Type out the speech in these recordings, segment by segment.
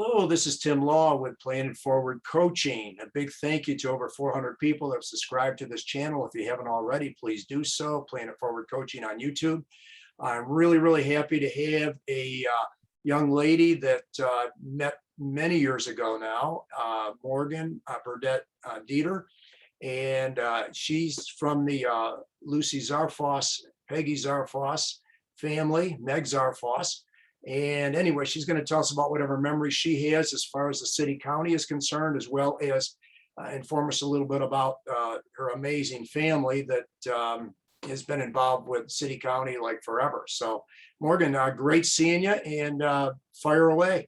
Hello, this is Tim Law with Planet Forward Coaching. A big thank you to over 400 people that have subscribed to this channel. If you haven't already, please do so. Planet Forward Coaching on YouTube. I'm really happy to have a young lady that met many years ago now, Morgan Burdette Dieter. And she's from the Lucy Zarfos, Peggy Zarfos family, Meg Zarfos. And anyway, she's going to tell us about whatever memories she has as far as the city county is concerned, as well as inform us a little bit about her amazing family that has been involved with city county like forever. So Morgan, great seeing you, and fire away.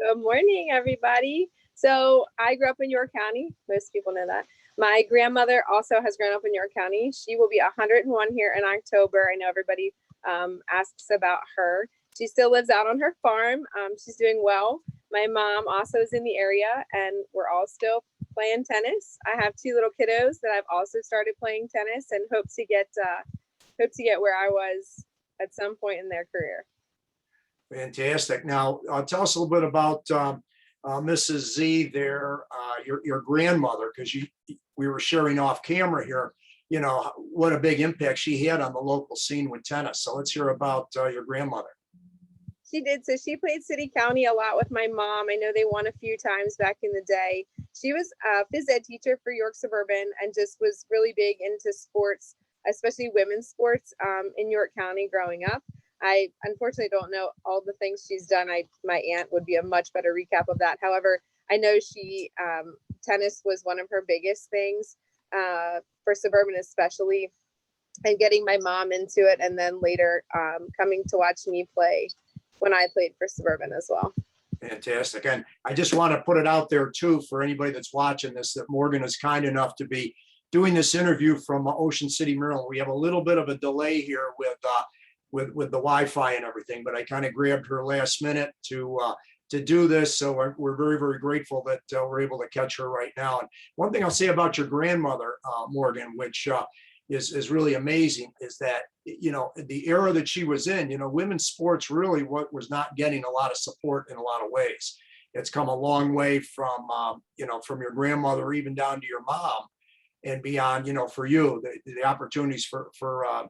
Good morning, everybody. So I grew up in York County. Most people know that. My grandmother also has grown up in York County. She will be 101 here in October. I know everybody asks about her. She still lives out on her farm. She's doing well. My mom also is in the area, and we're all still playing tennis. I have two little kiddos that I've also started playing tennis and hope to get where I was at some point in their career. Fantastic. Now, tell us a little bit about Mrs. Z there, your grandmother, because we were sharing off camera here, you know, what a big impact she had on the local scene with tennis. So let's hear about your grandmother. She did. So she played city county a lot with my mom. I know they won a few times back in the day. She was a phys ed teacher for York Suburban and just was really big into sports, especially women's sports in York County growing up. I unfortunately don't know all the things she's done. My aunt would be a much better recap of that. However, I know she tennis was one of her biggest things for Suburban especially, and getting my mom into it, and then later coming to watch me play when I played for Suburban as well. Fantastic. And I just want to put it out there too for anybody that's watching this, that Morgan is kind enough to be doing this interview from Ocean City, Maryland. We have a little bit of a delay here with the Wi-Fi and everything, but I kind of grabbed her last minute to do this. So we're very grateful that we're able to catch her right now. And one thing I'll say about your grandmother, Morgan, which is really amazing, is that, you know, the era that she was in, you know, women's sports really was not getting a lot of support in a lot of ways. It's come a long way from, you know, from your grandmother, even down to your mom and beyond. You know, for you, the opportunities for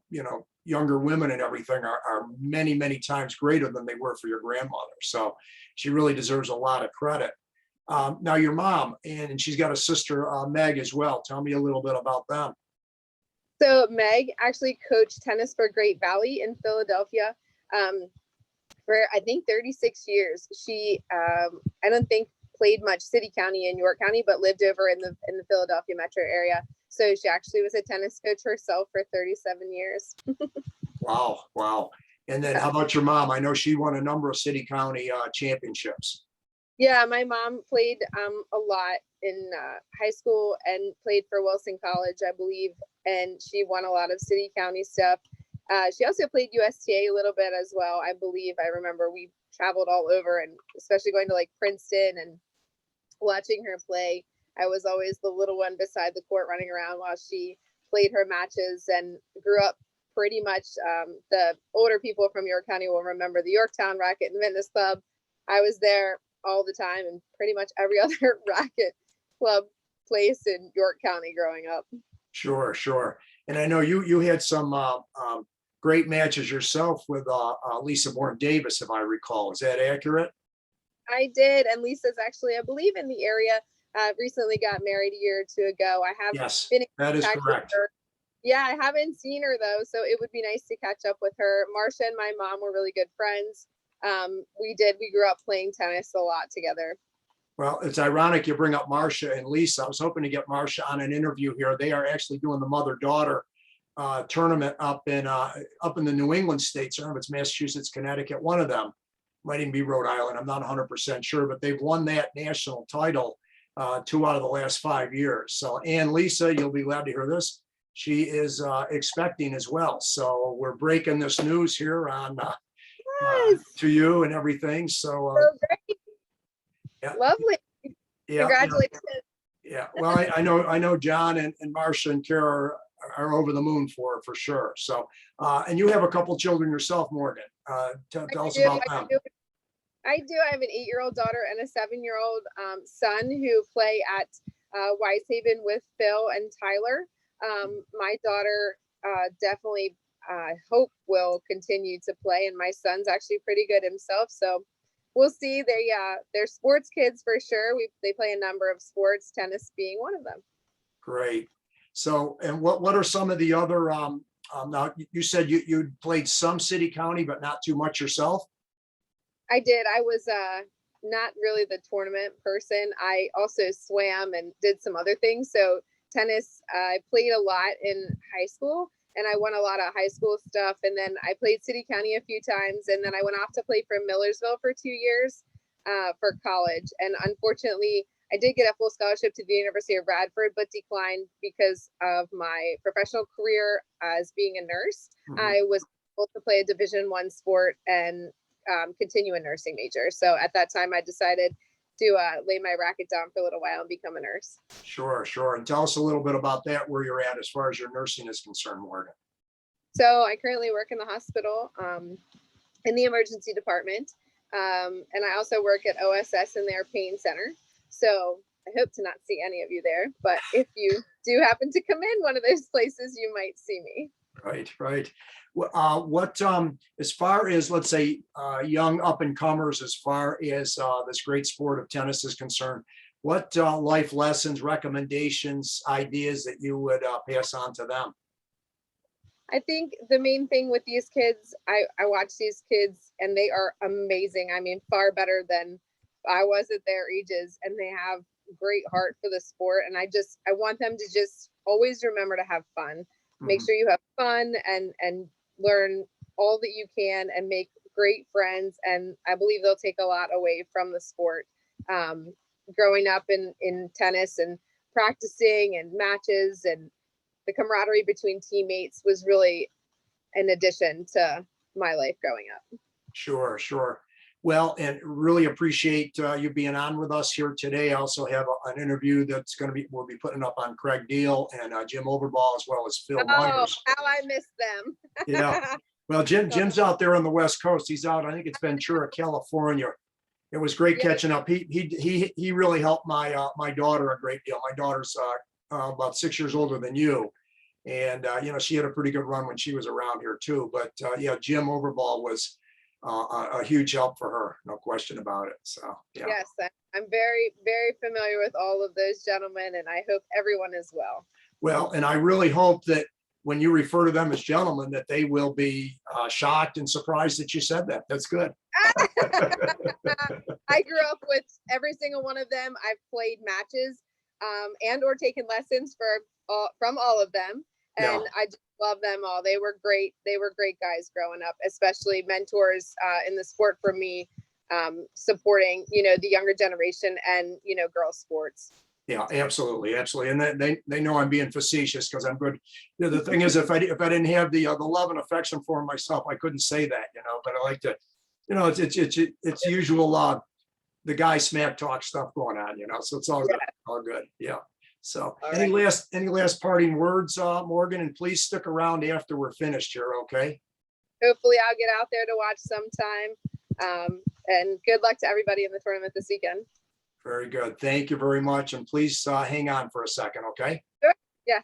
you know, younger women and everything are many times greater than they were for your grandmother. So she really deserves a lot of credit. Now your mom, and she's got a sister, Meg, as well. Tell me a little bit about them. So Meg actually coached tennis for Great Valley in Philadelphia for I think 36 years. She I don't think played much city county in York County, but lived over in the Philadelphia metro area. So she actually was a tennis coach herself for 37 years. Wow. And then how about your mom? I know she won a number of city county championships. Yeah, my mom played a lot in high school and played for Wilson College, I believe, and she won a lot of city county stuff. She also played USTA a little bit as well, I believe. I remember we traveled all over, and especially going to like Princeton and watching her play. I was always the little one beside the court running around while she played her matches, and grew up pretty much. The older people from York County will remember the Yorktown Racket and Fitness Club. I was there all the time, and pretty much every other racket club place in York County growing up. Sure. And I know you had some great matches yourself with Lisa Bourne Davis, if I recall. Is that accurate? I did, and Lisa's actually, I believe, in the area. Recently got married a year or two ago. I have yes, been in that is correct. Her. Yeah, I haven't seen her though, so it would be nice to catch up with her. Marcia and my mom were really good friends. We grew up playing tennis a lot together. Well, it's ironic you bring up Marcia and Lisa. I was hoping to get Marcia on an interview here. They are actually doing the mother-daughter tournament up in the New England states. I don't know if it's Massachusetts, Connecticut, one of them. Might even be Rhode Island. I'm not 100% sure, but they've won that national title 2 out of the last 5 years. So, and Lisa, you'll be glad to hear this, she is expecting as well. So we're breaking this news here on to you and everything. So great. Yeah. Lovely. Yeah. Congratulations. Yeah. Well, I know John and Marcia and Kara are over the moon for sure. So, and you have a couple children yourself, Morgan. Tell us about them. I do. I have an 8-year-old daughter and a 7-year-old son who play at Wisehaven with Phil and Tyler. My daughter definitely hope will continue to play, and my son's actually pretty good himself. So we'll see. They're sports kids for sure. They play a number of sports, tennis being one of them. Great. So, and what are some of the other, now you said you played some city county, but not too much yourself? I did. I was not really the tournament person. I also swam and did some other things. So tennis, I played a lot in high school, and I won a lot of high school stuff. And then I played city county a few times, and then I went off to play for Millersville for 2 years for college. And unfortunately, I did get a full scholarship to the University of Radford, but declined because of my professional career as being a nurse. Mhm. I was able to play a Division I sport and continue a nursing major. So at that time, I decided to lay my racket down for a little while and become a nurse. Sure, sure. And tell us a little bit about that, where you're at as far as your nursing is concerned, Morgan. So I currently work in the hospital in the emergency department. And I also work at OSS in their pain center. So I hope to not see any of you there, but if you do happen to come in one of those places, you might see me. Right, right. What, as far as, let's say, young up and comers, as far as this great sport of tennis is concerned, what life lessons, recommendations, ideas that you would pass on to them? I think the main thing with these kids, I watch these kids and they are amazing. I mean, far better than I was at their ages, and they have great heart for the sport. And I want them to just always remember to have fun. Make Mhm. sure you have fun and learn all that you can and make great friends. And I believe they'll take a lot away from the sport. Growing up in tennis and practicing and matches, and the camaraderie between teammates was really an addition to my life growing up. Sure, sure. Well, and really appreciate you being on with us here today. I also have an interview that's going to be, we'll be putting up on Craig Deal and Jim Overball, as well as Phil Oh, Myers. how I miss them. Yeah. Well, Jim's out there on the West Coast. He's out, I think it's Ventura, California. It was great Yeah. catching up. He really helped my my daughter a great deal. My daughter's about 6 years older than you. And she had a pretty good run when she was around here too. But yeah, Jim Overball was a huge help for her, no question about it. So yeah. Yes, I'm very, very familiar with all of those gentlemen, and I hope everyone is well. Well, and I really hope that when you refer to them as gentlemen, that they will be shocked and surprised that you said that. That's good. I grew up with every single one of them. I've played matches and or taken lessons from all of them. And Yeah. I just love them all. They were great. They were great guys growing up, especially mentors in the sport for me, supporting, the younger generation and, girls sports. Yeah, absolutely, absolutely. And they know I'm being facetious because I'm good. The thing is, if I didn't have the love and affection for them myself, I couldn't say that, but I like to, it's usual the guy smack talk stuff going on, so it's all good, all good. Yeah. So All any right. last parting words, Morgan, and please stick around after we're finished here, okay? Hopefully I'll get out there to watch sometime. And good luck to everybody in the tournament this weekend. Very good. Thank you very much. And please hang on for a second, okay? Yes.